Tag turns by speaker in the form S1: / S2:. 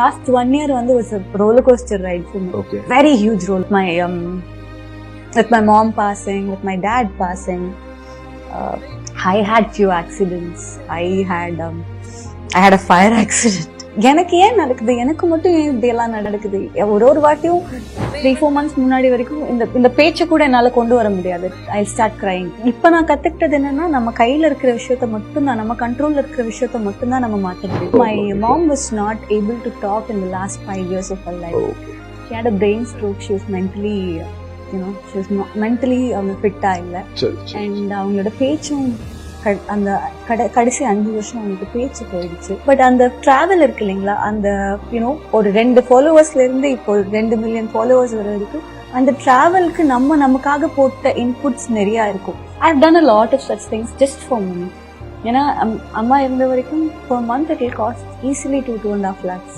S1: last 1 year was a roller coaster ride for me.
S2: Okay.
S1: Very huge role. With my mom passing, with my dad passing, I had few accidents. I had a fire accident. எனக்கு ஏன் நடக்குது, எனக்கு மட்டும் ஏன் இப்படியெல்லாம் நடக்குது? ஒரு வாட்டியும் 3-4 months முன்னாடி வரைக்கும் இந்த பேச்சை கூட என்னால கொண்டு வர முடியாது. I start crying. இப்ப நான் கத்துக்கிட்டது என்னன்னா, நம்ம கையில இருக்கிற விஷயத்த மட்டும் தான், நம்ம கண்ட்ரோல்ல இருக்கிற விஷயத்த மட்டும் தான் நம்ம மாத்த முடியும். My mom was not able to talk in the last 5 years of her life. She had a brain stroke. She was mentally, she was mentally ஃபிட்டா இல்ல. And அவங்களோட பேச்சும் அந்த கடைசி 5 வருஷம் அவங்களுக்கு பேச்சு போயிடுச்சு. பட் அந்த டிராவல் இருக்கு இல்லைங்களா, அந்த ஒரு 2 ஃபாலோவர்ஸ்ல இருந்து இப்போ 2 மில்லியன் ஃபாலோவர்ஸ் வர வரைக்கும் அந்த டிராவலுக்கு நமக்காக போட்ட இன்புட்ஸ் நிறைய இருக்கும். I have done a lot of such things just for money. ஏன்னா அம்மா இருந்த வரைக்கும் per month it will cost easily 2.5 lakhs.